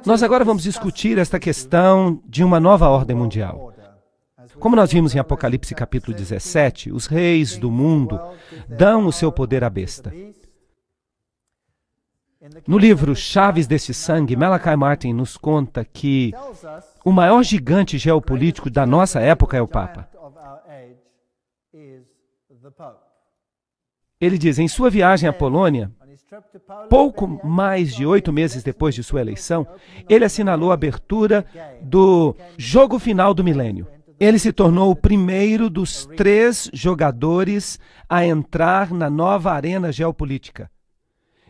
Nós agora vamos discutir esta questão de uma nova ordem mundial. Como nós vimos em Apocalipse capítulo 17, os reis do mundo dão o seu poder à besta. No livro Chaves desse Sangue, Malachi Martin nos conta que o maior gigante geopolítico da nossa época é o Papa. Ele diz, em sua viagem à Polônia, pouco mais de 8 meses depois de sua eleição, ele assinalou a abertura do jogo final do milênio. Ele se tornou o primeiro dos 3 jogadores a entrar na nova arena geopolítica.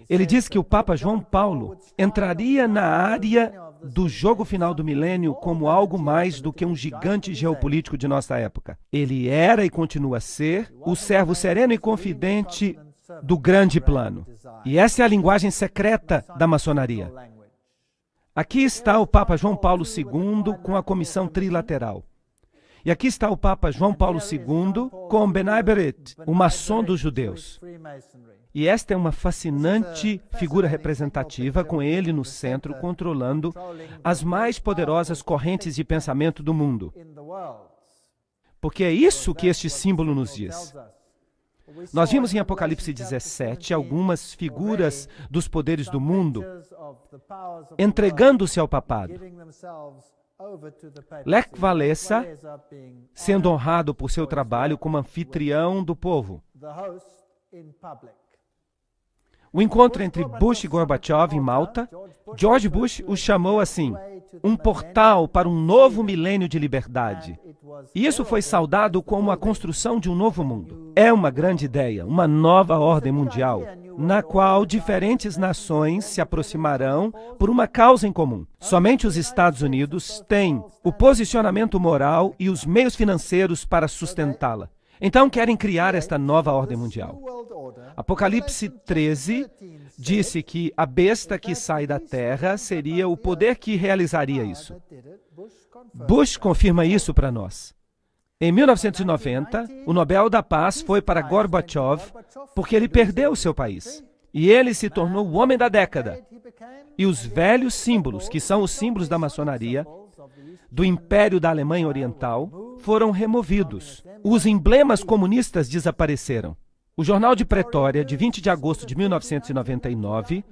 Ele diz que o Papa João Paulo entraria na área do jogo final do milênio como algo mais do que um gigante geopolítico de nossa época. Ele era e continua a ser o servo sereno e confidente do grande plano. E essa é a linguagem secreta da maçonaria. Aqui está o Papa João Paulo II com a comissão trilateral. E aqui está o Papa João Paulo II com B'nai B'rith, o maçom dos judeus. E esta é uma fascinante figura representativa, com ele no centro, controlando as mais poderosas correntes de pensamento do mundo. Porque é isso que este símbolo nos diz. Nós vimos em Apocalipse 17 algumas figuras dos poderes do mundo entregando-se ao papado. Lech Walesa, sendo honrado por seu trabalho como anfitrião do povo. O encontro entre Bush e Gorbachev em Malta, George Bush o chamou assim, um portal para um novo milênio de liberdade. E isso foi saudado como a construção de um novo mundo. É uma grande ideia, uma nova ordem mundial, na qual diferentes nações se aproximarão por uma causa em comum. Somente os Estados Unidos têm o posicionamento moral e os meios financeiros para sustentá-la. Então querem criar esta nova ordem mundial. Apocalipse 13 disse que a besta que sai da terra seria o poder que realizaria isso. Bush confirma isso para nós. Em 1990, o Nobel da Paz foi para Gorbachev porque ele perdeu o seu país. E ele se tornou o homem da década. E os velhos símbolos, que são os símbolos da maçonaria, do Império da Alemanha Oriental, foram removidos. Os emblemas comunistas desapareceram. O Jornal de Pretória, de 20 de agosto de 1999,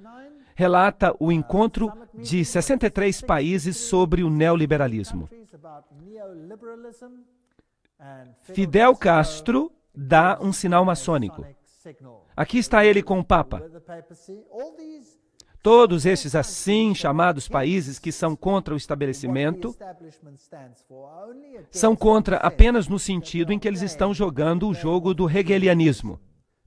relata o encontro de 63 países sobre o neoliberalismo. Fidel Castro dá um sinal maçônico. Aqui está ele com o Papa. Todos estes assim chamados países que são contra o estabelecimento são contra apenas no sentido em que eles estão jogando o jogo do hegelianismo.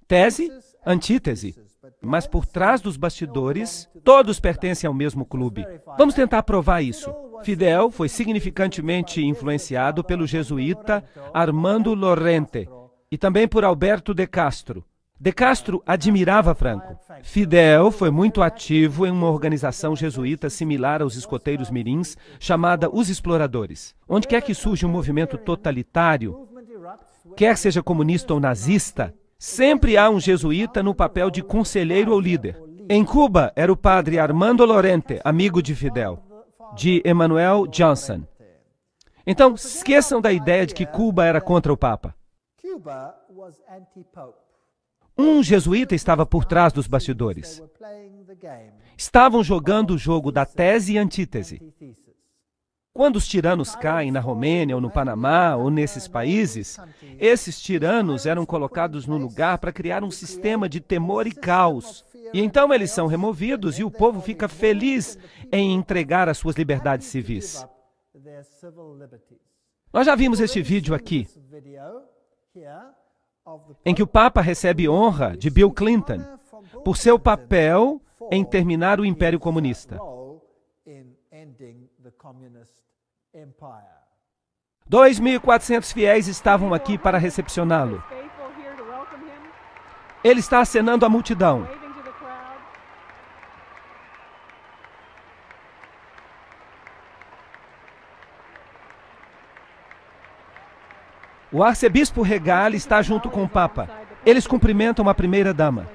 Tese, antítese. Mas por trás dos bastidores, todos pertencem ao mesmo clube. Vamos tentar provar isso. Fidel foi significantemente influenciado pelo jesuíta Armando Lorente e também por Alberto de Castro. De Castro admirava Franco. Fidel foi muito ativo em uma organização jesuíta similar aos escoteiros mirins, chamada Os Exploradores. Onde quer que surja um movimento totalitário, quer seja comunista ou nazista, sempre há um jesuíta no papel de conselheiro ou líder. Em Cuba, era o padre Armando Lorente, amigo de Fidel, de Emmanuel Johnson. Então, esqueçam da ideia de que Cuba era contra o Papa. Um jesuíta estava por trás dos bastidores. Estavam jogando o jogo da tese e antítese. Quando os tiranos caem na Romênia ou no Panamá ou nesses países, esses tiranos eram colocados no lugar para criar um sistema de temor e caos. E então eles são removidos e o povo fica feliz em entregar as suas liberdades civis. Nós já vimos este vídeo aqui, em que o Papa recebe honra de Bill Clinton por seu papel em terminar o Império Comunista. 2.400 fiéis estavam aqui para recepcioná-lo. Ele está acenando à multidão. O arcebispo Regal está junto com o Papa. Eles cumprimentam a primeira-dama.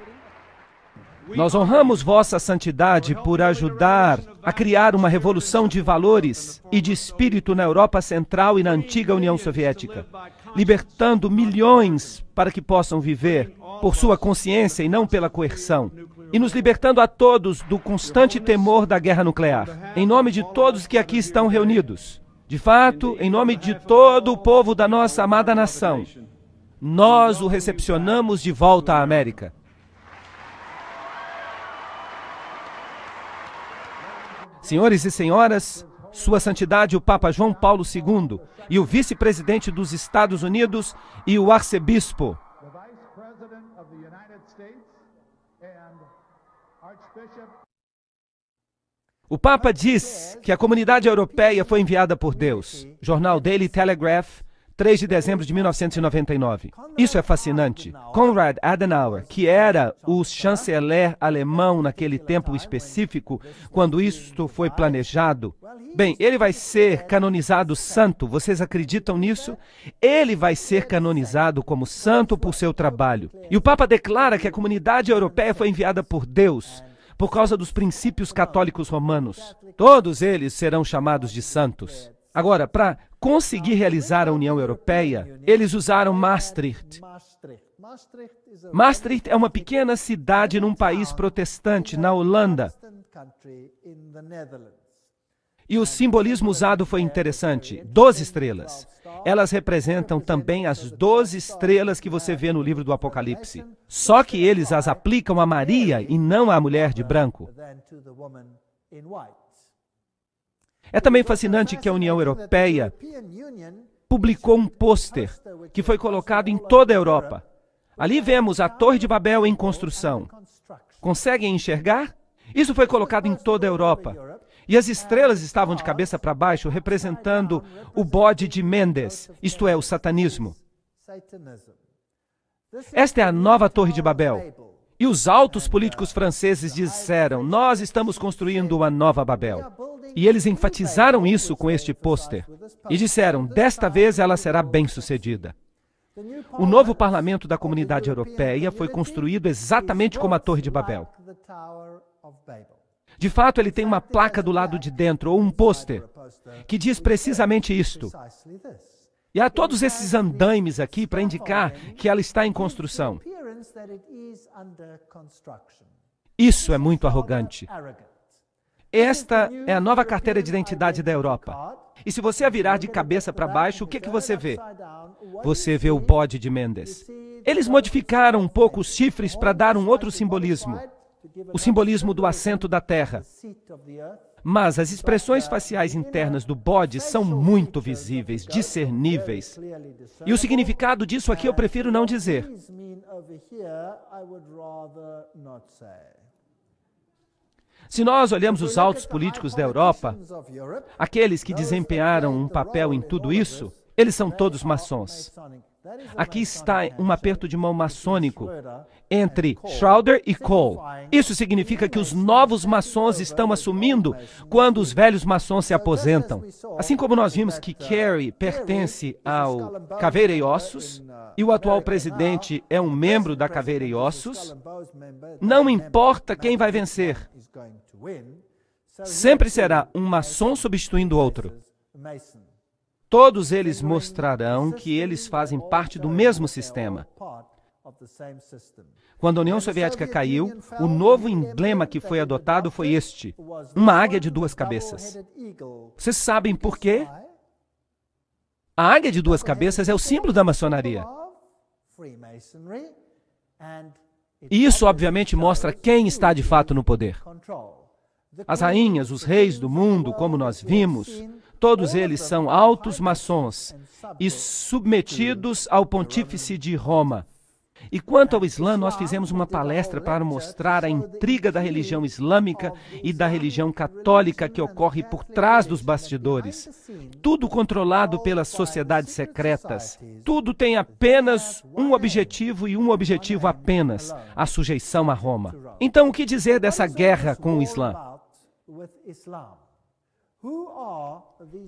Nós honramos vossa santidade por ajudar a criar uma revolução de valores e de espírito na Europa Central e na antiga União Soviética, libertando milhões para que possam viver por sua consciência e não pela coerção, e nos libertando a todos do constante temor da guerra nuclear. Em nome de todos que aqui estão reunidos, de fato, em nome de todo o povo da nossa amada nação, nós o recepcionamos de volta à América. Senhores e senhoras, Sua Santidade o Papa João Paulo II e o vice-presidente dos Estados Unidos e o arcebispo. O Papa diz que a comunidade europeia foi enviada por Deus. Jornal Daily Telegraph, 3 de dezembro de 1999. Isso é fascinante. Konrad Adenauer, que era o chanceler alemão naquele tempo específico, quando isto foi planejado, bem, ele vai ser canonizado santo. Vocês acreditam nisso? Ele vai ser canonizado como santo por seu trabalho. E o Papa declara que a comunidade europeia foi enviada por Deus, por causa dos princípios católicos romanos. Todos eles serão chamados de santos. Agora, para conseguir realizar a União Europeia, eles usaram Maastricht. Maastricht é uma pequena cidade num país protestante, na Holanda. E o simbolismo usado foi interessante. 12 estrelas. Elas representam também as 12 estrelas que você vê no livro do Apocalipse. Só que eles as aplicam a Maria e não à mulher de branco. É também fascinante que a União Europeia publicou um pôster que foi colocado em toda a Europa. Ali vemos a Torre de Babel em construção. Conseguem enxergar? Isso foi colocado em toda a Europa. E as estrelas estavam de cabeça para baixo, representando o bode de Mendes, isto é, o satanismo. Esta é a nova Torre de Babel. E os altos políticos franceses disseram: nós estamos construindo uma nova Babel. E eles enfatizaram isso com este pôster. E disseram: desta vez ela será bem-sucedida. O novo parlamento da Comunidade Europeia foi construído exatamente como a Torre de Babel. De fato, ele tem uma placa do lado de dentro, ou um pôster, que diz precisamente isto. E há todos esses andaimes aqui para indicar que ela está em construção. Isso é muito arrogante. Esta é a nova carteira de identidade da Europa. E se você a virar de cabeça para baixo, o que você vê? Você vê o bode de Mendes. Eles modificaram um pouco os chifres para dar um outro simbolismo. O simbolismo do assento da terra. Mas as expressões faciais internas do bode são muito visíveis, discerníveis. E o significado disso aqui eu prefiro não dizer. Se nós olhamos os altos políticos da Europa, aqueles que desempenharam um papel em tudo isso, eles são todos maçons. Aqui está um aperto de mão maçônico entre Schroeder e Kohl. Isso significa que os novos maçons estão assumindo quando os velhos maçons se aposentam. Assim como nós vimos que Kerry pertence ao Caveira e Ossos, e o atual presidente é um membro da Caveira e Ossos, não importa quem vai vencer. Sempre será um maçom substituindo outro. Todos eles mostrarão que eles fazem parte do mesmo sistema. Quando a União Soviética caiu, o novo emblema que foi adotado foi este: uma águia de duas cabeças. Vocês sabem por quê? A águia de duas cabeças é o símbolo da maçonaria. E isso, obviamente, mostra quem está de fato no poder. As rainhas, os reis do mundo, como nós vimos, todos eles são altos maçons e submetidos ao pontífice de Roma. E quanto ao Islã, nós fizemos uma palestra para mostrar a intriga da religião islâmica e da religião católica que ocorre por trás dos bastidores. Tudo controlado pelas sociedades secretas. Tudo tem apenas um objetivo e um objetivo apenas: a sujeição a Roma. Então, o que dizer dessa guerra com o Islã?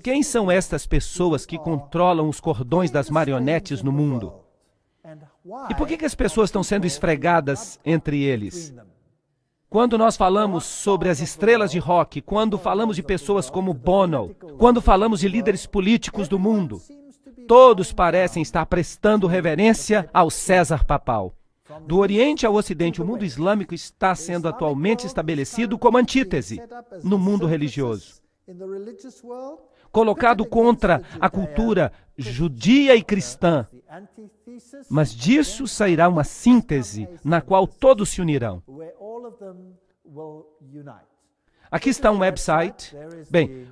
Quem são estas pessoas que controlam os cordões das marionetes no mundo? E por que as pessoas estão sendo esfregadas entre eles? Quando nós falamos sobre as estrelas de rock, quando falamos de pessoas como Bono, quando falamos de líderes políticos do mundo, todos parecem estar prestando reverência ao César papal. Do Oriente ao Ocidente, o mundo islâmico está sendo atualmente estabelecido como antítese no mundo religioso, colocado contra a cultura judia e cristã. Mas disso sairá uma síntese na qual todos se unirão. Aqui está um website. Bem,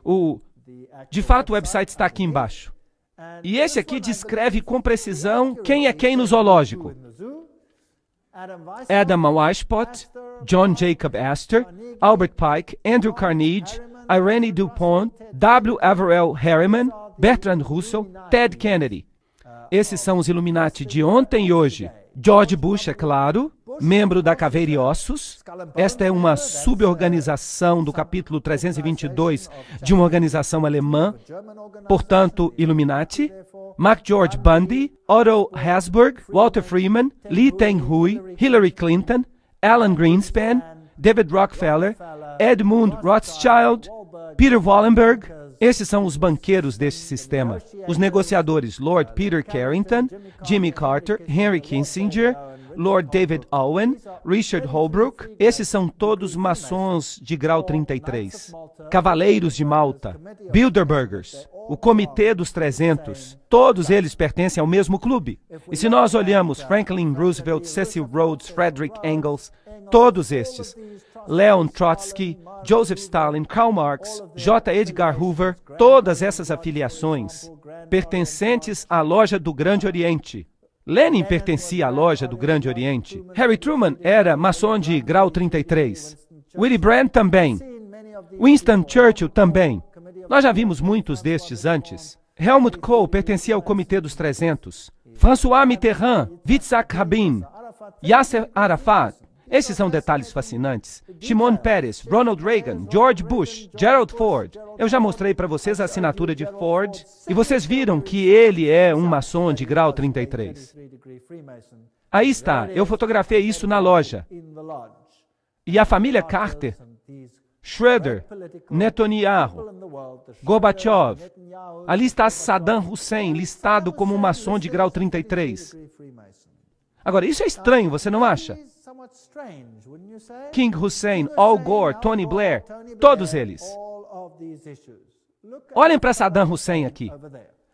de fato o website está aqui embaixo. E esse aqui descreve com precisão quem é quem no zoológico. Adam Weishaupt, John Jacob Astor, Albert Pike, Andrew Carnegie, Irene Dupont, W. Averell Harriman, Bertrand Russell, Ted Kennedy. Esses são os Illuminati de ontem e hoje. George Bush, é claro, membro da Caveira e Ossos. Esta é uma suborganização do capítulo 322 de uma organização alemã, portanto, Illuminati. Mark George Bundy, Otto Habsburg, Walter Freeman, Lee Teng-hui, Hillary Clinton, Alan Greenspan, David Rockefeller, Edmund Rothschild, Peter Wallenberg. Esses são os banqueiros deste sistema. Os negociadores, Lord Peter Carrington, Jimmy Carter, Henry Kissinger, Lord David Owen, Richard Holbrooke. Esses são todos maçons de grau 33. Cavaleiros de Malta, Bilderbergers, o Comitê dos 300. Todos eles pertencem ao mesmo clube. E se nós olhamos Franklin Roosevelt, Cecil Rhodes, Frederick Engels, todos estes, Leon Trotsky, Joseph Stalin, Karl Marx, J. Edgar Hoover, todas essas afiliações pertencentes à loja do Grande Oriente. Lenin pertencia à loja do Grande Oriente. Harry Truman era maçom de grau 33. Willy Brandt também. Winston Churchill também. Nós já vimos muitos destes antes. Helmut Kohl pertencia ao Comitê dos 300. François Mitterrand, Yitzhak Rabin, Yasser Arafat. Esses são detalhes fascinantes. Shimon Peres, Ronald Reagan, George Bush, Gerald Ford. Eu já mostrei para vocês a assinatura de Ford e vocês viram que ele é um maçom de grau 33. Aí está, eu fotografei isso na loja. E a família Carter, Schroeder, Netanyahu, Gorbachev. Ali está Saddam Hussein, listado como um maçom de grau 33. Agora, isso é estranho, você não acha? King Hussein, Al Gore, Tony Blair, todos eles. Olhem para Saddam Hussein aqui.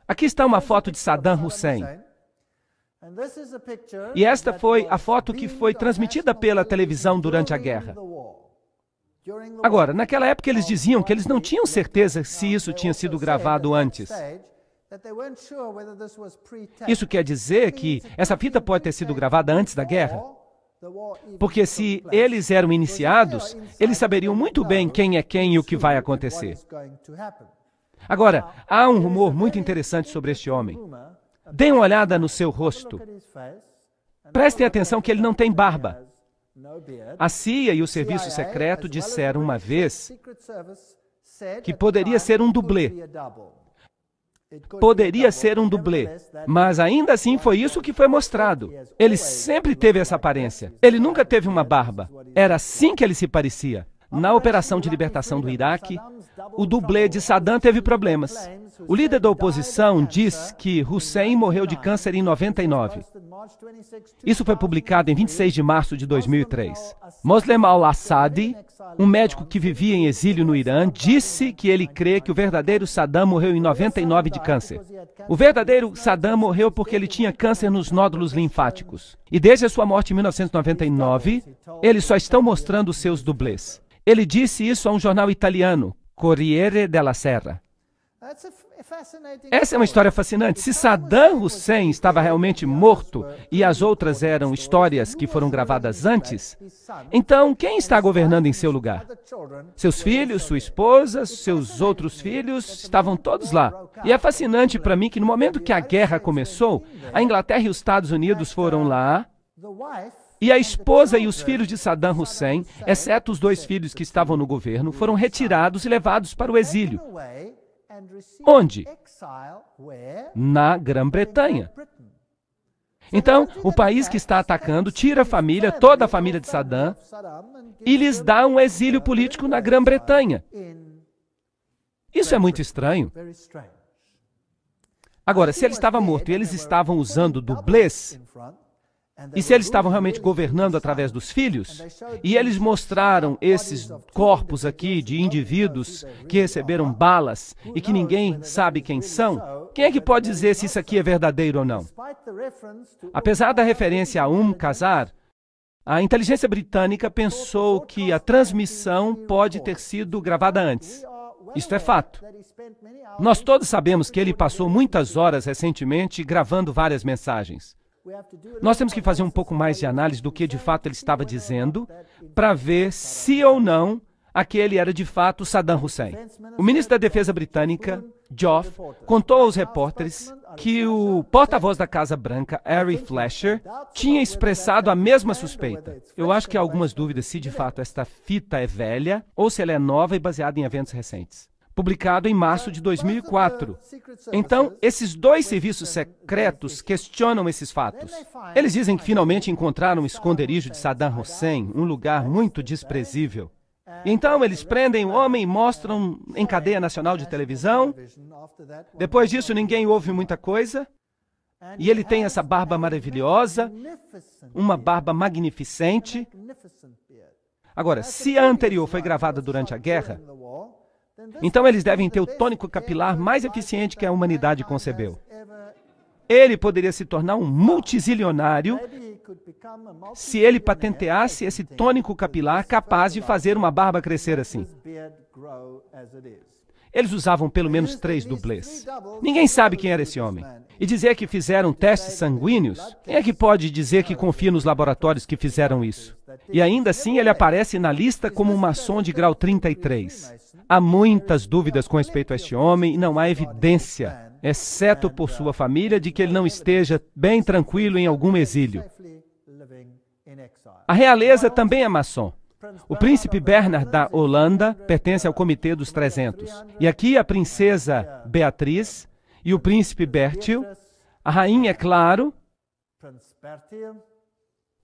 Aqui está uma foto de Saddam Hussein. E esta foi a foto que foi transmitida pela televisão durante a guerra. Agora, naquela época eles diziam que eles não tinham certeza se isso tinha sido gravado antes. Isso quer dizer que essa fita pode ter sido gravada antes da guerra? Porque se eles eram iniciados, eles saberiam muito bem quem é quem e o que vai acontecer. Agora, há um rumor muito interessante sobre este homem. Deem uma olhada no seu rosto. Prestem atenção que ele não tem barba. A CIA e o Serviço Secreto disseram uma vez que poderia ser um dublê. Poderia ser um dublê, mas ainda assim foi isso que foi mostrado. Ele sempre teve essa aparência. Ele nunca teve uma barba. Era assim que ele se parecia. Na operação de libertação do Iraque, o dublê de Saddam teve problemas. O líder da oposição diz que Hussein morreu de câncer em 99. Isso foi publicado em 26 de março de 2003. Moslem al-Assadi, um médico que vivia em exílio no Irã, disse que ele crê que o verdadeiro Saddam morreu em 99 de câncer. O verdadeiro Saddam morreu porque ele tinha câncer nos nódulos linfáticos. E desde a sua morte em 1999, eles só estão mostrando seus dublês. Ele disse isso a um jornal italiano, Corriere della Sera. Essa é uma história fascinante. Se Saddam Hussein estava realmente morto e as outras eram histórias que foram gravadas antes, então quem está governando em seu lugar? Seus filhos, sua esposa, seus outros filhos, estavam todos lá. E é fascinante para mim que no momento que a guerra começou, a Inglaterra e os Estados Unidos foram lá, e a esposa e os filhos de Saddam Hussein, exceto os 2 filhos que estavam no governo, foram retirados e levados para o exílio. Onde? Na Grã-Bretanha. Então, o país que está atacando tira a família, toda a família de Saddam, e lhes dá um exílio político na Grã-Bretanha. Isso é muito estranho. Agora, se ele estava morto e eles estavam usando dublês, e se eles estavam realmente governando através dos filhos, e eles mostraram esses corpos aqui de indivíduos que receberam balas e que ninguém sabe quem são, quem é que pode dizer se isso aqui é verdadeiro ou não? Apesar da referência a Qasar, a inteligência britânica pensou que a transmissão pode ter sido gravada antes. Isto é fato. Nós todos sabemos que ele passou muitas horas recentemente gravando várias mensagens. Nós temos que fazer um pouco mais de análise do que de fato ele estava dizendo para ver se ou não aquele era de fato Saddam Hussein. O ministro da Defesa britânica, Geoff, contou aos repórteres que o porta-voz da Casa Branca, Ari Fleischer, tinha expressado a mesma suspeita. Eu acho que há algumas dúvidas se de fato esta fita é velha ou se ela é nova e baseada em eventos recentes. Publicado em março de 2004. Então, esses dois serviços secretos questionam esses fatos. Eles dizem que finalmente encontraram o esconderijo de Saddam Hussein, um lugar muito desprezível. Então, eles prendem o homem e mostram em cadeia nacional de televisão. Depois disso, ninguém ouve muita coisa. E ele tem essa barba maravilhosa, uma barba magnificente. Agora, se a anterior foi gravada durante a guerra, então eles devem ter o tônico capilar mais eficiente que a humanidade concebeu. Ele poderia se tornar um multizilionário se ele patenteasse esse tônico capilar capaz de fazer uma barba crescer assim. Eles usavam pelo menos 3 dublês. Ninguém sabe quem era esse homem. E dizer que fizeram testes sanguíneos, quem é que pode dizer que confia nos laboratórios que fizeram isso? E ainda assim ele aparece na lista como um maçom de grau 33. Há muitas dúvidas com respeito a este homem e não há evidência, exceto por sua família, de que ele não esteja bem tranquilo em algum exílio. A realeza também é maçom. O príncipe Bernard da Holanda pertence ao Comitê dos 300. E aqui a princesa Beatriz e o príncipe Bertil, a rainha, é claro,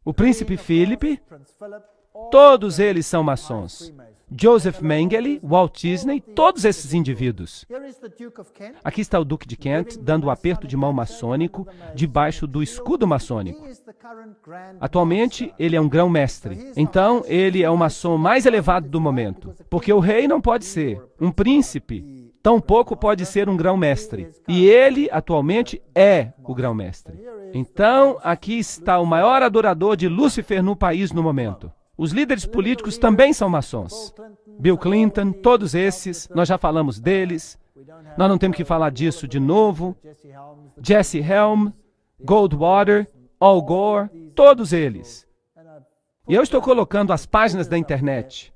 o príncipe Philip, todos eles são maçons. Joseph Mengele, Walt Disney, todos esses indivíduos. Aqui está o Duque de Kent dando o aperto de mão maçônico debaixo do escudo maçônico. Atualmente, ele é um grão-mestre. Então, ele é o maçom mais elevado do momento. Porque o rei não pode ser. Um príncipe tampouco pode ser um grão-mestre. E ele, atualmente, é o grão-mestre. Então, aqui está o maior adorador de Lúcifer no país no momento. Os líderes políticos também são maçons. Bill Clinton, todos esses, nós já falamos deles. Nós não temos que falar disso de novo. Jesse Helm, Goldwater, Al Gore, todos eles. E eu estou colocando as páginas da internet.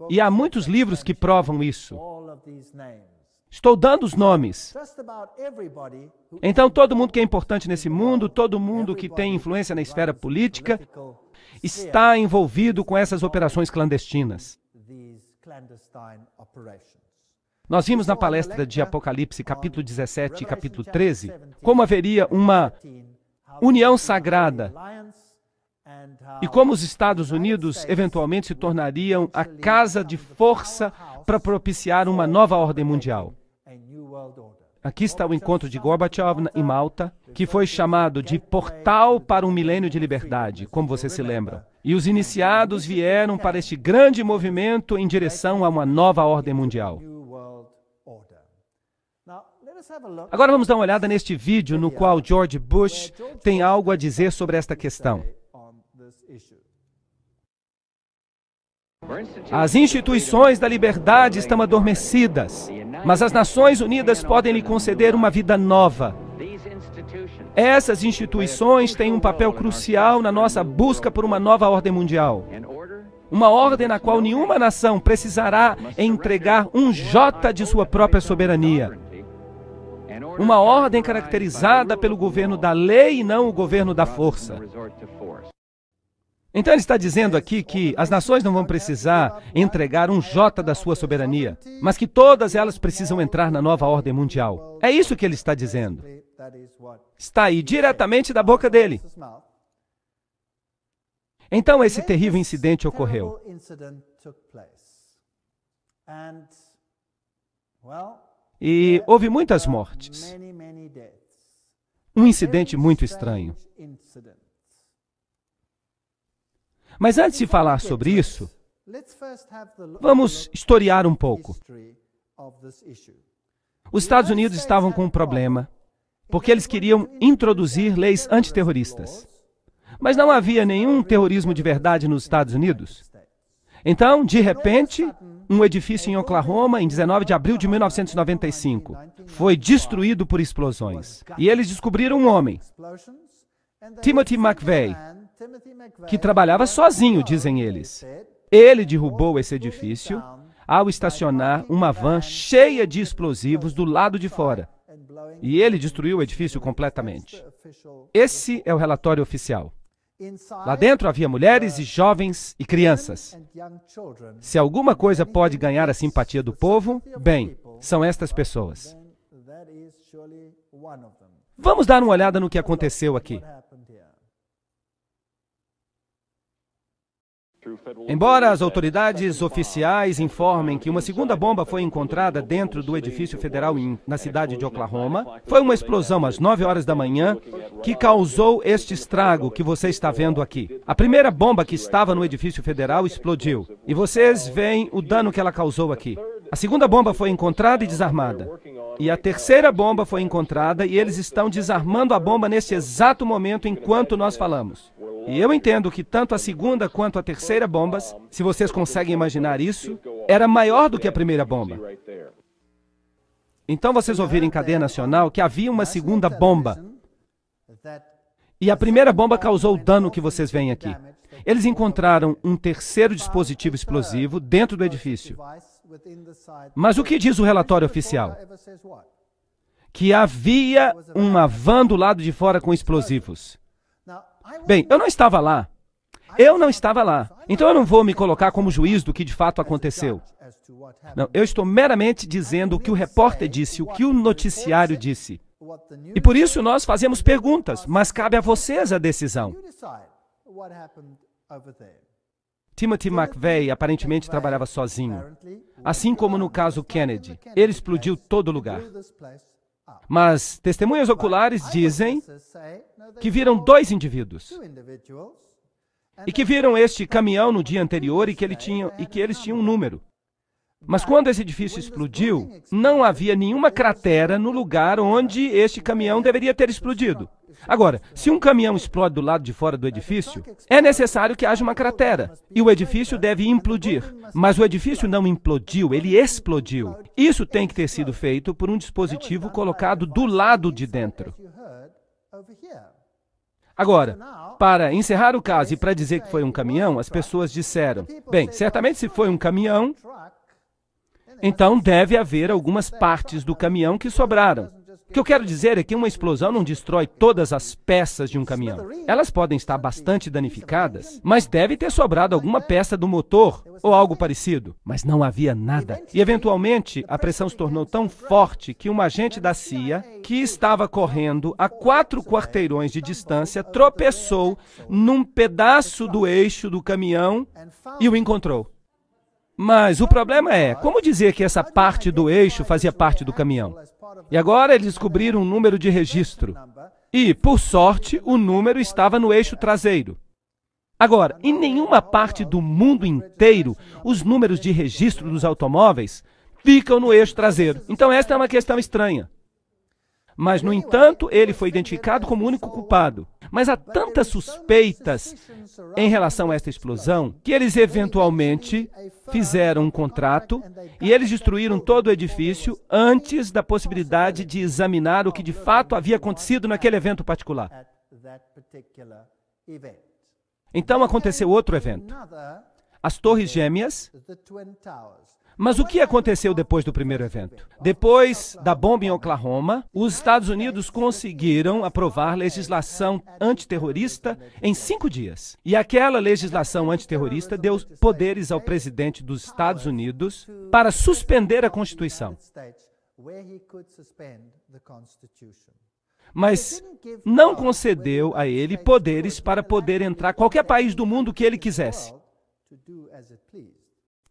E há muitos livros que provam isso. Estou dando os nomes. Então, todo mundo que é importante nesse mundo, todo mundo que tem influência na esfera política, está envolvido com essas operações clandestinas. Nós vimos na palestra de Apocalipse, capítulo 17 e capítulo 13, como haveria uma união sagrada e como os Estados Unidos eventualmente se tornariam a casa de força para propiciar uma nova ordem mundial. Aqui está o encontro de Gorbachev em Malta, que foi chamado de Portal para um Milênio de Liberdade, como vocês se lembram. E os iniciados vieram para este grande movimento em direção a uma nova ordem mundial. Agora vamos dar uma olhada neste vídeo no qual George Bush tem algo a dizer sobre esta questão. As instituições da liberdade estão adormecidas, mas as Nações Unidas podem lhe conceder uma vida nova. Essas instituições têm um papel crucial na nossa busca por uma nova ordem mundial. Uma ordem na qual nenhuma nação precisará entregar um jota de sua própria soberania. Uma ordem caracterizada pelo governo da lei e não o governo da força. Então ele está dizendo aqui que as nações não vão precisar entregar um jota da sua soberania, mas que todas elas precisam entrar na nova ordem mundial. É isso que ele está dizendo. Está aí diretamente da boca dele. Então esse terrível incidente ocorreu. E houve muitas mortes. Um incidente muito estranho. Mas antes de falar sobre isso, vamos historiar um pouco. Os Estados Unidos estavam com um problema, porque eles queriam introduzir leis antiterroristas. Mas não havia nenhum terrorismo de verdade nos Estados Unidos. Então, de repente, um edifício em Oklahoma, em 19 de abril de 1995, foi destruído por explosões. E eles descobriram um homem, Timothy McVeigh, que trabalhava sozinho, dizem eles. Ele derrubou esse edifício ao estacionar uma van cheia de explosivos do lado de fora. E ele destruiu o edifício completamente. Esse é o relatório oficial. Lá dentro havia mulheres e jovens e crianças. Se alguma coisa pode ganhar a simpatia do povo, bem, são estas pessoas. Vamos dar uma olhada no que aconteceu aqui. Embora as autoridades oficiais informem que uma segunda bomba foi encontrada dentro do edifício federal na cidade de Oklahoma, foi uma explosão às 9 horas da manhã que causou este estrago que você está vendo aqui. A primeira bomba que estava no edifício federal explodiu, e vocês veem o dano que ela causou aqui. A segunda bomba foi encontrada e desarmada. E a terceira bomba foi encontrada e eles estão desarmando a bomba neste exato momento enquanto nós falamos. E eu entendo que tanto a segunda quanto a terceira bombas, se vocês conseguem imaginar isso, era maior do que a primeira bomba. Então vocês ouviram em cadeia nacional que havia uma segunda bomba. E a primeira bomba causou o dano que vocês veem aqui. Eles encontraram um terceiro dispositivo explosivo dentro do edifício. Mas o que diz o relatório oficial? Que havia uma van do lado de fora com explosivos. Bem, eu não estava lá. Então eu não vou me colocar como juiz do que de fato aconteceu. Não, eu estou meramente dizendo o que o repórter disse, o que o noticiário disse. E por isso nós fazemos perguntas, mas cabe a vocês a decisão. Timothy McVeigh aparentemente trabalhava sozinho, assim como no caso Kennedy. Ele explodiu todo lugar. Mas testemunhas oculares dizem que viram dois indivíduos e que viram este caminhão no dia anterior e que eles tinham um número. Mas quando esse edifício explodiu, não havia nenhuma cratera no lugar onde este caminhão deveria ter explodido. Agora, se um caminhão explode do lado de fora do edifício, é necessário que haja uma cratera, e o edifício deve implodir. Mas o edifício não implodiu, ele explodiu. Isso tem que ter sido feito por um dispositivo colocado do lado de dentro. Agora, para encerrar o caso e para dizer que foi um caminhão, as pessoas disseram, bem, certamente se foi um caminhão, então deve haver algumas partes do caminhão que sobraram. O que eu quero dizer é que uma explosão não destrói todas as peças de um caminhão. Elas podem estar bastante danificadas, mas deve ter sobrado alguma peça do motor ou algo parecido. Mas não havia nada. E, eventualmente, a pressão se tornou tão forte que um agente da CIA, que estava correndo a 4 quarteirões de distância, tropeçou num pedaço do eixo do caminhão e o encontrou. Mas o problema é, como dizer que essa parte do eixo fazia parte do caminhão? E agora eles descobriram um número de registro. E, por sorte, o número estava no eixo traseiro. Agora, em nenhuma parte do mundo inteiro, os números de registro dos automóveis ficam no eixo traseiro. Então esta é uma questão estranha. Mas, no entanto, ele foi identificado como o único culpado. Mas há tantas suspeitas em relação a esta explosão que eles eventualmente fizeram um contrato e eles destruíram todo o edifício antes da possibilidade de examinar o que de fato havia acontecido naquele evento particular. Então aconteceu outro evento. As Torres Gêmeas. Mas o que aconteceu depois do primeiro evento? Depois da bomba em Oklahoma, os Estados Unidos conseguiram aprovar legislação antiterrorista em 5 dias. E aquela legislação antiterrorista deu poderes ao presidente dos Estados Unidos para suspender a Constituição. mas não concedeu a ele poderes para poder entrar em qualquer país do mundo que ele quisesse.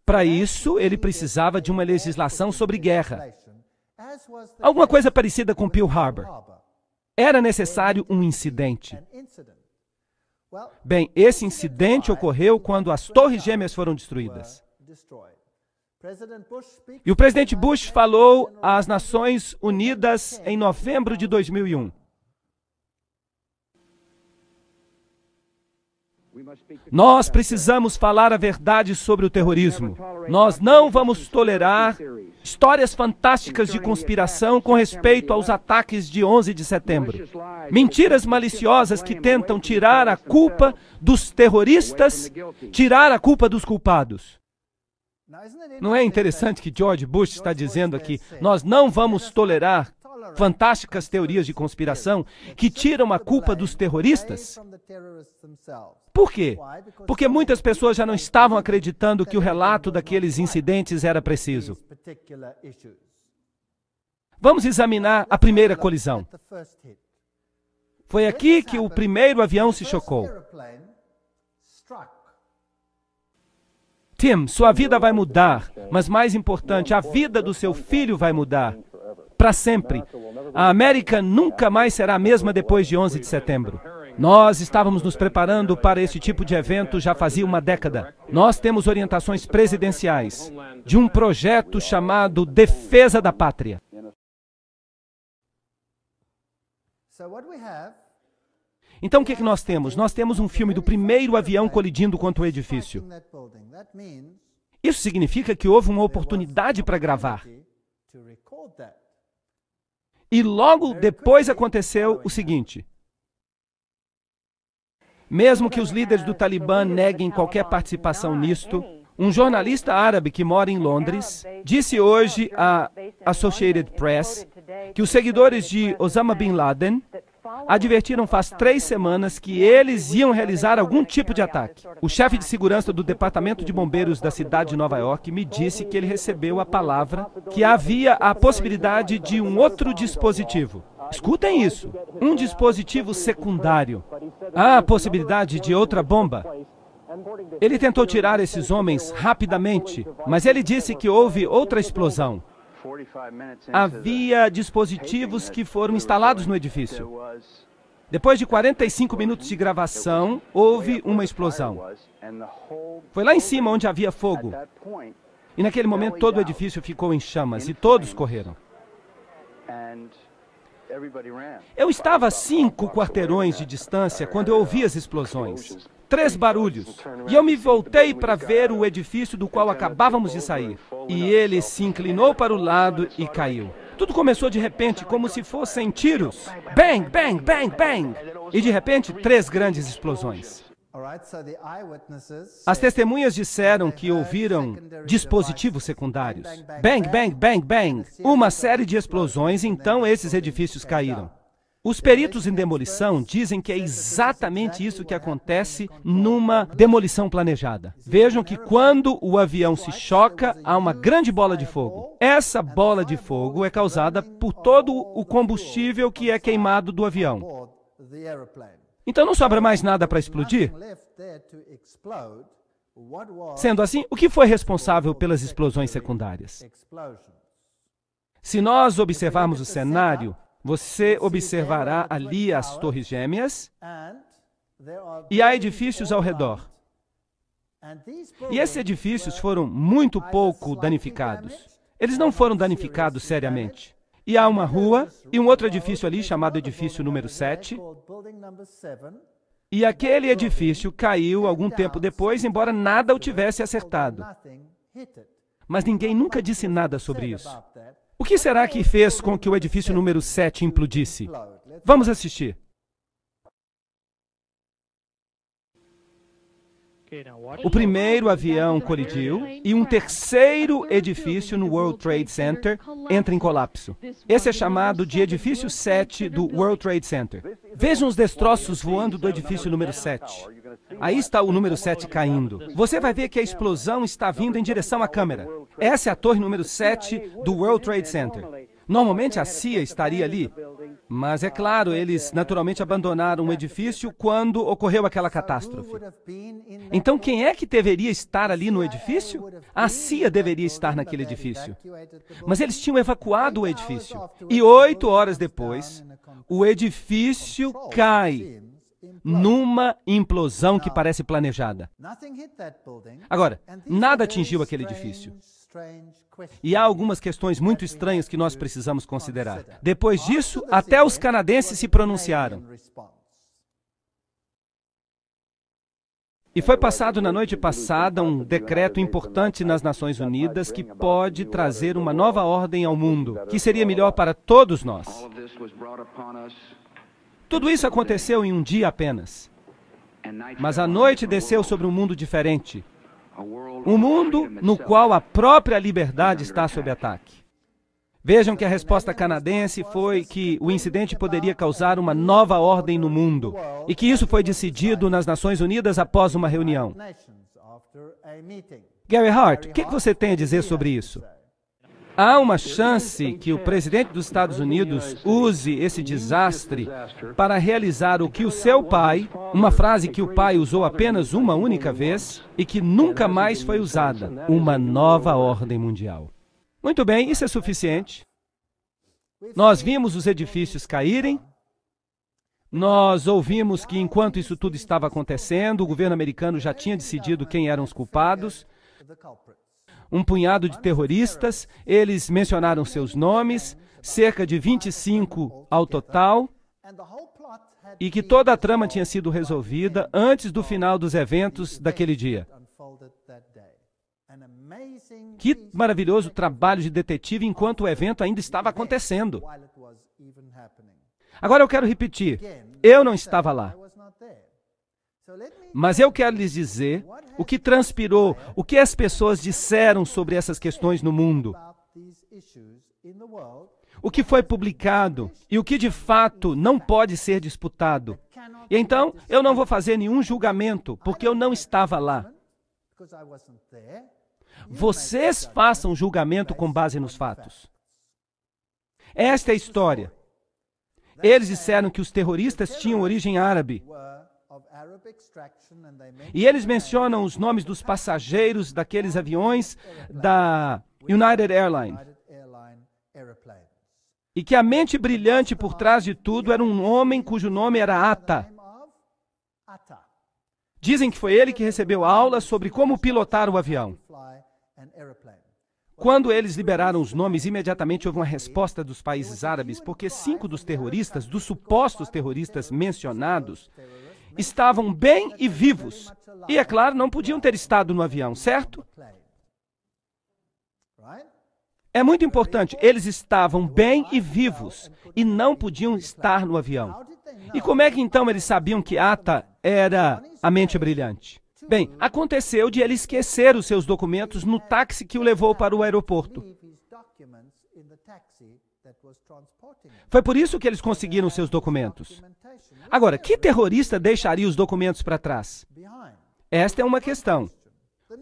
Para isso, ele precisava de uma legislação sobre guerra. Alguma coisa parecida com Pearl Harbor. Era necessário um incidente. Bem, esse incidente ocorreu quando as Torres Gêmeas foram destruídas. E o presidente Bush falou às Nações Unidas em novembro de 2001. Nós precisamos falar a verdade sobre o terrorismo. Nós não vamos tolerar histórias fantásticas de conspiração com respeito aos ataques de 11 de setembro. Mentiras maliciosas que tentam tirar a culpa dos terroristas, tirar a culpa dos culpados. Não é interessante que George Bush está dizendo aqui, nós não vamos tolerar fantásticas teorias de conspiração que tiram a culpa dos terroristas? Por quê? Porque muitas pessoas já não estavam acreditando que o relato daqueles incidentes era preciso. Vamos examinar a primeira colisão. Foi aqui que o primeiro avião se chocou. Tim, sua vida vai mudar, mas mais importante, a vida do seu filho vai mudar. Para sempre. A América nunca mais será a mesma depois de 11 de setembro. Nós estávamos nos preparando para esse tipo de evento já fazia uma década. Nós temos orientações presidenciais de um projeto chamado Defesa da Pátria. Então, o que nós temos? Nós temos um filme do primeiro avião colidindo contra o edifício. Isso significa que houve uma oportunidade para gravar. E logo depois aconteceu o seguinte. Mesmo que os líderes do Talibã neguem qualquer participação nisto, um jornalista árabe que mora em Londres disse hoje à Associated Press que os seguidores de Osama Bin Laden advertiram faz 3 semanas que eles iam realizar algum tipo de ataque. O chefe de segurança do Departamento de Bombeiros da cidade de Nova York me disse que ele recebeu a palavra que havia a possibilidade de um outro dispositivo. Escutem isso, um dispositivo secundário. Há a possibilidade de outra bomba. Ele tentou tirar esses homens rapidamente, mas ele disse que houve outra explosão. Havia dispositivos que foram instalados no edifício. Depois de 45 minutos de gravação, houve uma explosão. Foi lá em cima onde havia fogo. E naquele momento todo o edifício ficou em chamas e todos correram. Eu estava a 5 quarteirões de distância quando eu ouvi as explosões. 3 barulhos. E eu me voltei para ver o edifício do qual acabávamos de sair. E ele se inclinou para o lado e caiu. Tudo começou de repente, como se fossem tiros. Bang, bang, bang, bang. E de repente, 3 grandes explosões. As testemunhas disseram que ouviram dispositivos secundários. Bang, bang, bang, bang. Uma série de explosões, então esses edifícios caíram. Os peritos em demolição dizem que é exatamente isso que acontece numa demolição planejada. Vejam que quando o avião se choca, há uma grande bola de fogo. Essa bola de fogo é causada por todo o combustível que é queimado do avião. Então não sobra mais nada para explodir? Sendo assim, o que foi responsável pelas explosões secundárias? Se nós observarmos o cenário, você observará ali as Torres Gêmeas e há edifícios ao redor. E esses edifícios foram muito pouco danificados. Eles não foram danificados seriamente. E há uma rua e um outro edifício ali chamado edifício número 7. E aquele edifício caiu algum tempo depois, embora nada o tivesse acertado. Mas ninguém nunca disse nada sobre isso. O que será que fez com que o edifício número 7 implodisse? Vamos assistir. O primeiro avião colidiu e um terceiro edifício no World Trade Center entra em colapso. Esse é chamado de edifício 7 do World Trade Center. Vejam os destroços voando do edifício número 7. Aí está o número 7 caindo. Você vai ver que a explosão está vindo em direção à câmera. Essa é a torre número 7 do World Trade Center. Normalmente a CIA estaria ali. Mas é claro, eles naturalmente abandonaram o edifício quando ocorreu aquela catástrofe. Então quem é que deveria estar ali no edifício? A CIA deveria estar naquele edifício. Mas eles tinham evacuado o edifício. E 8 horas depois, o edifício cai numa implosão que parece planejada. Agora, nada atingiu aquele edifício. E há algumas questões muito estranhas que nós precisamos considerar. Depois disso, até os canadenses se pronunciaram. E foi passado na noite passada um decreto importante nas Nações Unidas que pode trazer uma nova ordem ao mundo, que seria melhor para todos nós. Tudo isso aconteceu em um dia apenas. Mas a noite desceu sobre um mundo diferente. Um mundo no qual a própria liberdade está sob ataque. Vejam que a resposta canadense foi que o incidente poderia causar uma nova ordem no mundo e que isso foi decidido nas Nações Unidas após uma reunião. Gary Hart, o que você tem a dizer sobre isso? Há uma chance que o presidente dos Estados Unidos use esse desastre para realizar o que o seu pai, uma frase que o pai usou apenas uma única vez e que nunca mais foi usada, uma nova ordem mundial. Muito bem, isso é suficiente. Nós vimos os edifícios caírem, nós ouvimos que enquanto isso tudo estava acontecendo, o governo americano já tinha decidido quem eram os culpados. Um punhado de terroristas, eles mencionaram seus nomes, cerca de 25 ao total, e que toda a trama tinha sido resolvida antes do final dos eventos daquele dia. Que maravilhoso trabalho de detetive enquanto o evento ainda estava acontecendo. Agora eu quero repetir, eu não estava lá. Mas eu quero lhes dizer o que transpirou, o que as pessoas disseram sobre essas questões no mundo, o que foi publicado e o que de fato não pode ser disputado. E então, eu não vou fazer nenhum julgamento, porque eu não estava lá. Vocês façam julgamento com base nos fatos. Esta é a história. Eles disseram que os terroristas tinham origem árabe. E eles mencionam os nomes dos passageiros daqueles aviões da United Airlines. E que a mente brilhante por trás de tudo era um homem cujo nome era Atta. Dizem que foi ele que recebeu aulas sobre como pilotar o avião. Quando eles liberaram os nomes, imediatamente houve uma resposta dos países árabes, porque 5 dos terroristas, dos supostos terroristas mencionados, estavam bem e vivos. E, é claro, não podiam ter estado no avião, certo? É muito importante, eles estavam bem e vivos e não podiam estar no avião. E como é que então eles sabiam que Atta era a mente brilhante? Bem, aconteceu de ele esquecer os seus documentos no táxi que o levou para o aeroporto. Foi por isso que eles conseguiram seus documentos. Agora, que terrorista deixaria os documentos para trás? Esta é uma questão.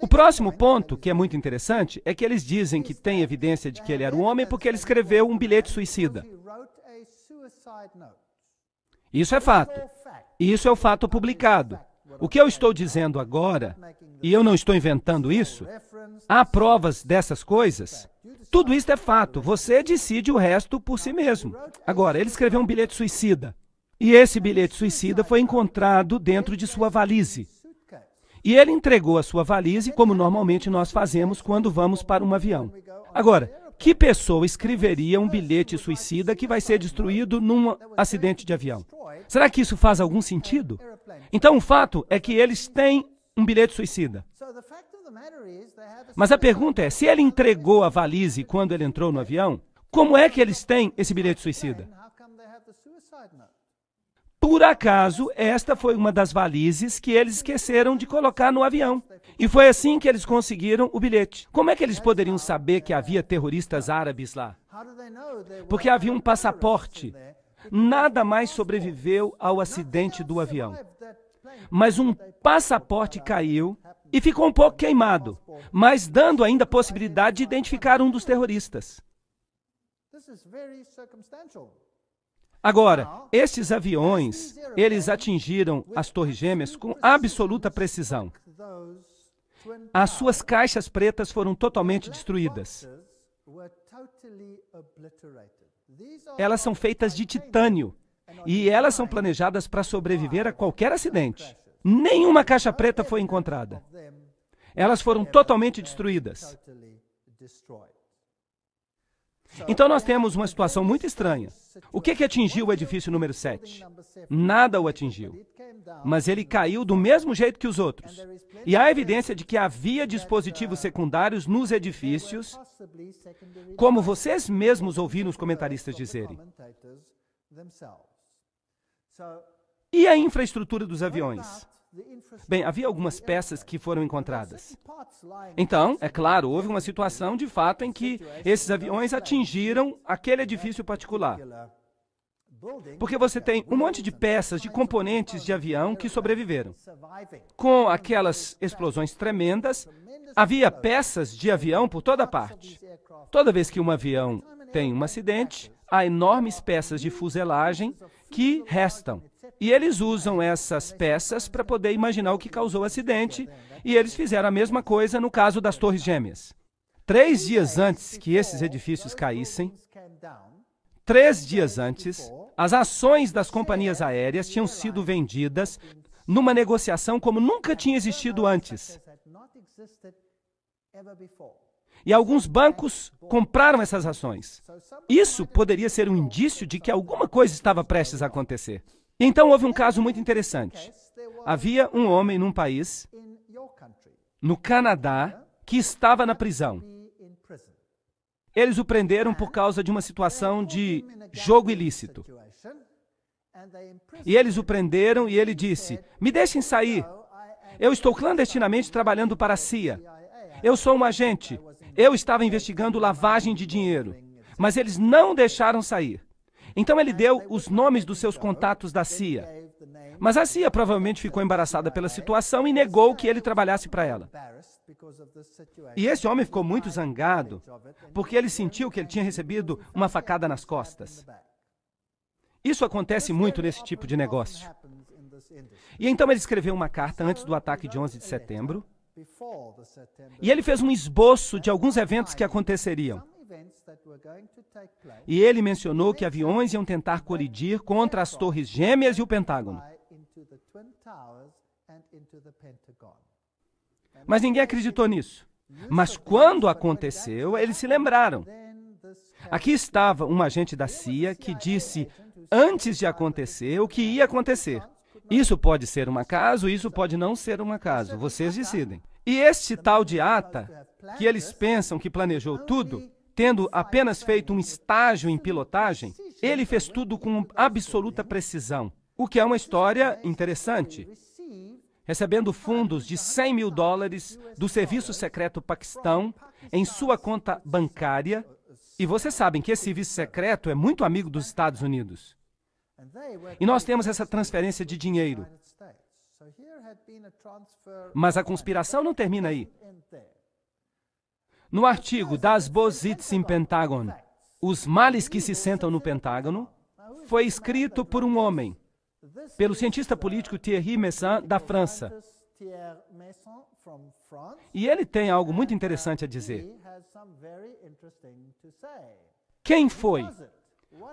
O próximo ponto, que é muito interessante, é que eles dizem que tem evidência de que ele era um homem porque ele escreveu um bilhete suicida. Isso é fato. Isso é o fato publicado. O que eu estou dizendo agora, e eu não estou inventando isso, há provas dessas coisas. Tudo isso é fato. Você decide o resto por si mesmo. Agora, ele escreveu um bilhete suicida. E esse bilhete suicida foi encontrado dentro de sua valise. E ele entregou a sua valise, como normalmente nós fazemos quando vamos para um avião. Agora, que pessoa escreveria um bilhete suicida que vai ser destruído num acidente de avião? Será que isso faz algum sentido? Então, o fato é que eles têm um bilhete suicida. Mas a pergunta é, se ele entregou a valise quando ele entrou no avião, como é que eles têm esse bilhete suicida? Por acaso, esta foi uma das valizes que eles esqueceram de colocar no avião. E foi assim que eles conseguiram o bilhete. Como é que eles poderiam saber que havia terroristas árabes lá? Porque havia um passaporte. Nada mais sobreviveu ao acidente do avião. Mas um passaporte caiu e ficou um pouco queimado, mas dando ainda a possibilidade de identificar um dos terroristas. Agora, estes aviões, eles atingiram as Torres Gêmeas com absoluta precisão. As suas caixas pretas foram totalmente destruídas. Elas são feitas de titânio e elas são planejadas para sobreviver a qualquer acidente. Nenhuma caixa preta foi encontrada. Elas foram totalmente destruídas. Então nós temos uma situação muito estranha. O que atingiu o edifício número 7? Nada o atingiu. Mas ele caiu do mesmo jeito que os outros. E há evidência de que havia dispositivos secundários nos edifícios, como vocês mesmos ouviram os comentaristas dizerem. E a infraestrutura dos aviões? Bem, havia algumas peças que foram encontradas. Então, é claro, houve uma situação de fato em que esses aviões atingiram aquele edifício particular. Porque você tem um monte de peças, de componentes de avião que sobreviveram. Com aquelas explosões tremendas, havia peças de avião por toda parte. Toda vez que um avião tem um acidente, há enormes peças de fuselagem que restam. E eles usam essas peças para poder imaginar o que causou o acidente, e eles fizeram a mesma coisa no caso das Torres Gêmeas. 3 dias antes que esses edifícios caíssem, 3 dias antes, as ações das companhias aéreas tinham sido vendidas numa negociação como nunca tinha existido antes. E alguns bancos compraram essas ações. Isso poderia ser um indício de que alguma coisa estava prestes a acontecer. Então houve um caso muito interessante. Havia um homem num país, no Canadá, que estava na prisão. Eles o prenderam por causa de uma situação de jogo ilícito. E eles o prenderam e ele disse: "Me deixem sair. Eu estou clandestinamente trabalhando para a CIA. Eu sou um agente. Eu estava investigando lavagem de dinheiro. Mas eles não deixaram sair." Então ele deu os nomes dos seus contatos da CIA. Mas a CIA provavelmente ficou embaraçada pela situação e negou que ele trabalhasse para ela. E esse homem ficou muito zangado, porque ele sentiu que ele tinha recebido uma facada nas costas. Isso acontece muito nesse tipo de negócio. E então ele escreveu uma carta antes do ataque de 11 de setembro, e ele fez um esboço de alguns eventos que aconteceriam. E ele mencionou que aviões iam tentar colidir contra as Torres Gêmeas e o Pentágono. Mas ninguém acreditou nisso. Mas quando aconteceu, eles se lembraram. Aqui estava um agente da CIA que disse, antes de acontecer, o que ia acontecer. Isso pode ser um acaso, isso pode não ser um acaso. Vocês decidem. E este tal de Atta, que eles pensam que planejou tudo, tendo apenas feito um estágio em pilotagem, ele fez tudo com absoluta precisão, o que é uma história interessante. Recebendo fundos de $100 mil do Serviço Secreto Paquistão em sua conta bancária, e vocês sabem que esse serviço secreto é muito amigo dos Estados Unidos. E nós temos essa transferência de dinheiro. Mas a conspiração não termina aí. No artigo Das Bositz im Pentagon, Os Males que se Sentam no Pentágono, foi escrito por um homem, pelo cientista político Thierry Meyssan, da França. E ele tem algo muito interessante a dizer. Quem foi?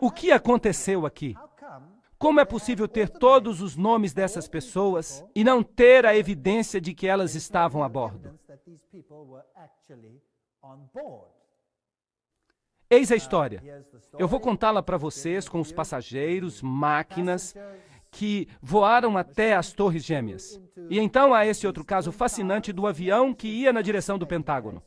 O que aconteceu aqui? Como é possível ter todos os nomes dessas pessoas e não ter a evidência de que elas estavam a bordo? Eis a história. Eu vou contá-la para vocês com os passageiros, máquinas que voaram até as Torres Gêmeas. E então há esse outro caso fascinante do avião que ia na direção do Pentágono.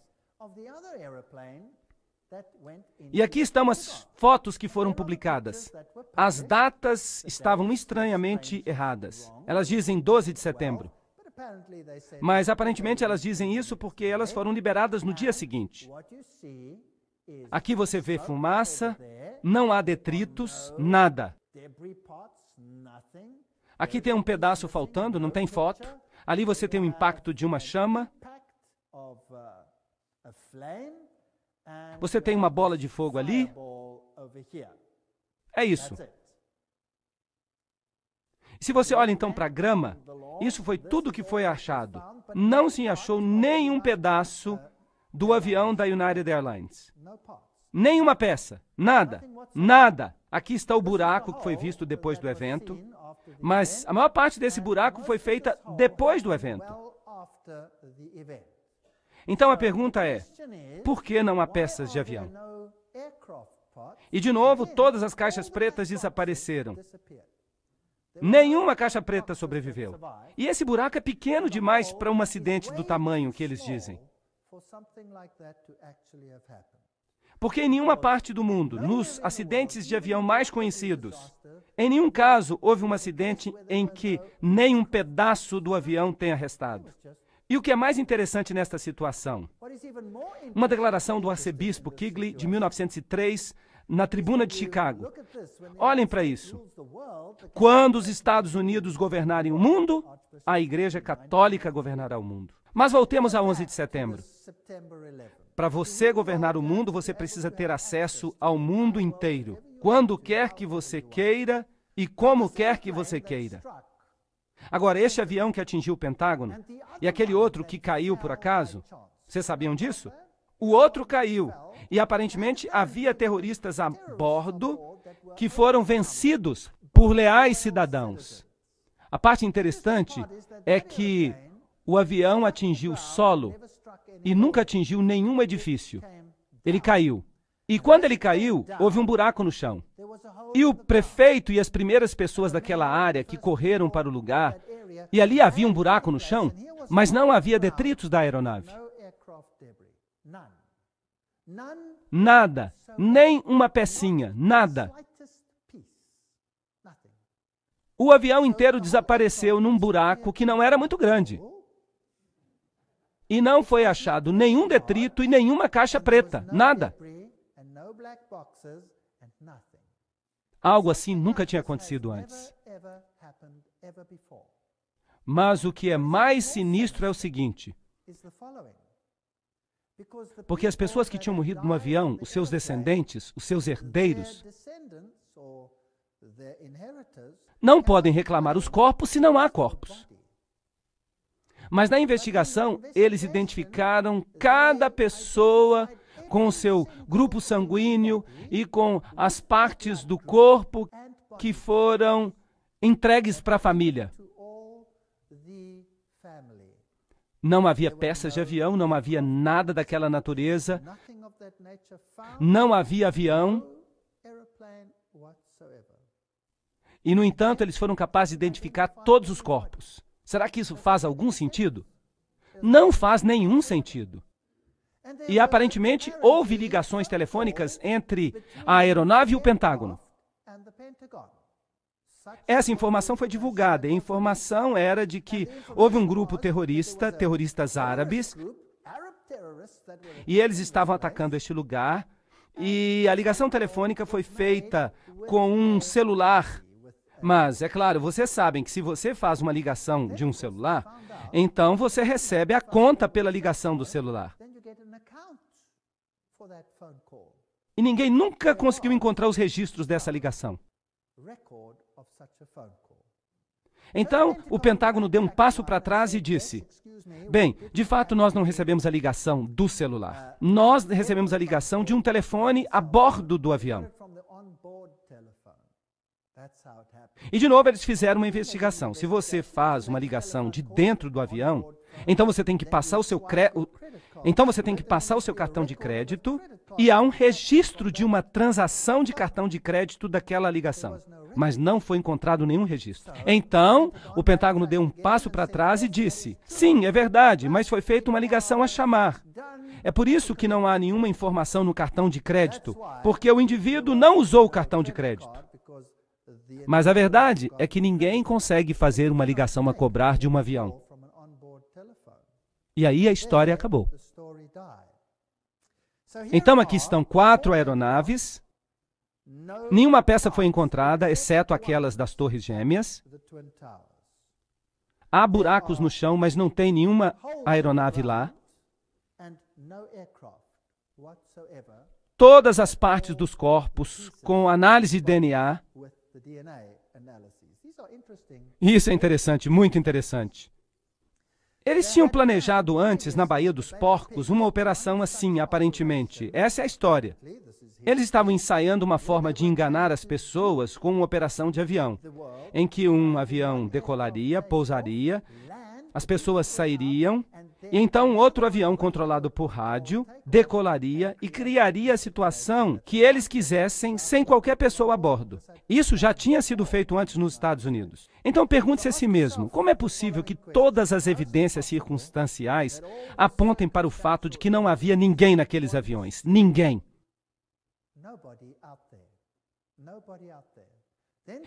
E aqui estão as fotos que foram publicadas. As datas estavam estranhamente erradas. Elas dizem 12 de setembro. Mas aparentemente elas dizem isso porque elas foram liberadas no dia seguinte. Aqui você vê fumaça, não há detritos, nada. Aqui tem um pedaço faltando, não tem foto. Ali você tem o impacto de uma chama. Você tem uma bola de fogo ali. É isso. Se você olha então para a grama, isso foi tudo que foi achado. Não se achou nenhum pedaço do avião da United Airlines. Nenhuma peça. Nada. Nada. Aqui está o buraco que foi visto depois do evento. Mas a maior parte desse buraco foi feita depois do evento. Então a pergunta é, por que não há peças de avião? E de novo, todas as caixas pretas desapareceram. Nenhuma caixa preta sobreviveu. E esse buraco é pequeno demais para um acidente do tamanho que eles dizem. Porque em nenhuma parte do mundo, nos acidentes de avião mais conhecidos, em nenhum caso houve um acidente em que nem um pedaço do avião tenha restado. E o que é mais interessante nesta situação? Uma declaração do arcebispo Quigley, de 1903, na Tribuna de Chicago. Olhem para isso. Quando os Estados Unidos governarem o mundo, a Igreja Católica governará o mundo. Mas voltemos a 11 de setembro. Para você governar o mundo, você precisa ter acesso ao mundo inteiro, quando quer que você queira e como quer que você queira. Agora, este avião que atingiu o Pentágono e aquele outro que caiu por acaso, vocês sabiam disso? O outro caiu e aparentemente havia terroristas a bordo que foram vencidos por leais cidadãos. A parte interessante é que o avião atingiu o solo e nunca atingiu nenhum edifício. Ele caiu. E quando ele caiu, houve um buraco no chão. E o prefeito e as primeiras pessoas daquela área que correram para o lugar, e ali havia um buraco no chão, mas não havia detritos da aeronave. Nada, nem uma pecinha, nada. O avião inteiro desapareceu num buraco que não era muito grande. E não foi achado nenhum detrito e nenhuma caixa preta, nada. Algo assim nunca tinha acontecido antes. Mas o que é mais sinistro é o seguinte: porque as pessoas que tinham morrido no avião, os seus descendentes, os seus herdeiros, não podem reclamar os corpos se não há corpos. Mas na investigação, eles identificaram cada pessoa com o seu grupo sanguíneo e com as partes do corpo que foram entregues para a família. Não havia peças de avião, não havia nada daquela natureza, não havia avião. E, no entanto, eles foram capazes de identificar todos os corpos. Será que isso faz algum sentido? Não faz nenhum sentido. E, aparentemente, houve ligações telefônicas entre a aeronave e o Pentágono. Essa informação foi divulgada. A informação era de que houve um grupo terrorista, terroristas árabes, e eles estavam atacando este lugar, e a ligação telefônica foi feita com um celular. Mas, é claro, vocês sabem que se você faz uma ligação de um celular, então você recebe a conta pela ligação do celular. E ninguém nunca conseguiu encontrar os registros dessa ligação. Então, o Pentágono deu um passo para trás e disse: bem, de fato nós não recebemos a ligação do celular. Nós recebemos a ligação de um telefone a bordo do avião. E de novo eles fizeram uma investigação. Se você faz uma ligação de dentro do avião, então você tem que passar o seu cartão de crédito e há um registro de uma transação de cartão de crédito daquela ligação. Mas não foi encontrado nenhum registro. Então, o Pentágono deu um passo para trás e disse: sim, é verdade, mas foi feita uma ligação a chamar. É por isso que não há nenhuma informação no cartão de crédito, porque o indivíduo não usou o cartão de crédito. Mas a verdade é que ninguém consegue fazer uma ligação a cobrar de um avião. E aí a história acabou. Então aqui estão 4 aeronaves. Nenhuma peça foi encontrada, exceto aquelas das Torres Gêmeas. Há buracos no chão, mas não tem nenhuma aeronave lá. Todas as partes dos corpos, com análise de DNA, Isso é interessante, muito interessante. Eles tinham planejado antes, na Baía dos Porcos, uma operação assim, aparentemente. Essa é a história. Eles estavam ensaiando uma forma de enganar as pessoas com uma operação de avião, em que um avião decolaria, pousaria, as pessoas sairiam, e então outro avião controlado por rádio decolaria e criaria a situação que eles quisessem sem qualquer pessoa a bordo. Isso já tinha sido feito antes nos Estados Unidos. Então pergunte-se a si mesmo, como é possível que todas as evidências circunstanciais apontem para o fato de que não havia ninguém naqueles aviões? Ninguém.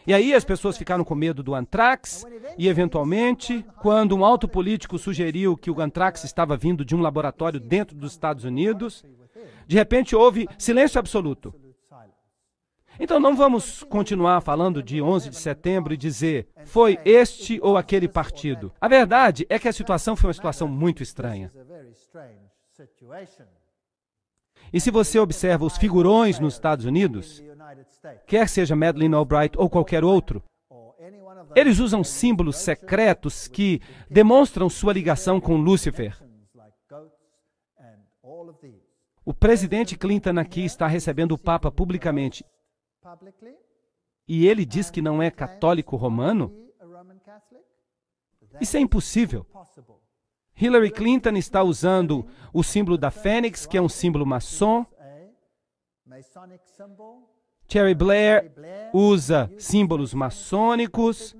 E aí as pessoas ficaram com medo do antrax e, eventualmente, quando um alto político sugeriu que o antrax estava vindo de um laboratório dentro dos Estados Unidos, de repente houve silêncio absoluto. Então não vamos continuar falando de 11 de setembro e dizer foi este ou aquele partido. A verdade é que a situação foi uma situação muito estranha. E se você observa os figurões nos Estados Unidos, quer seja Madeleine Albright ou qualquer outro, eles usam símbolos secretos que demonstram sua ligação com Lúcifer. O presidente Clinton aqui está recebendo o Papa publicamente. E ele diz que não é católico romano? Isso é impossível. Hillary Clinton está usando o símbolo da Fênix, que é um símbolo maçom. Tony Blair usa símbolos maçônicos.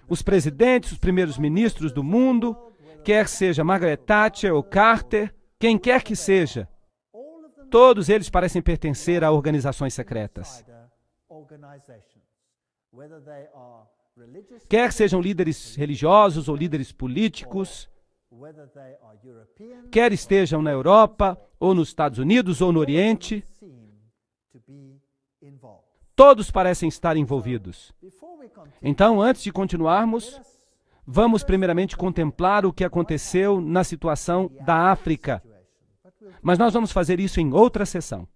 Os presidentes, os primeiros ministros do mundo, quer seja Margaret Thatcher ou Carter, quem quer que seja, todos eles parecem pertencer a organizações secretas. Quer sejam líderes religiosos ou líderes políticos, quer estejam na Europa, ou nos Estados Unidos, ou no Oriente, todos parecem estar envolvidos. Então, antes de continuarmos, vamos primeiramente contemplar o que aconteceu na situação da África. Mas nós vamos fazer isso em outra sessão.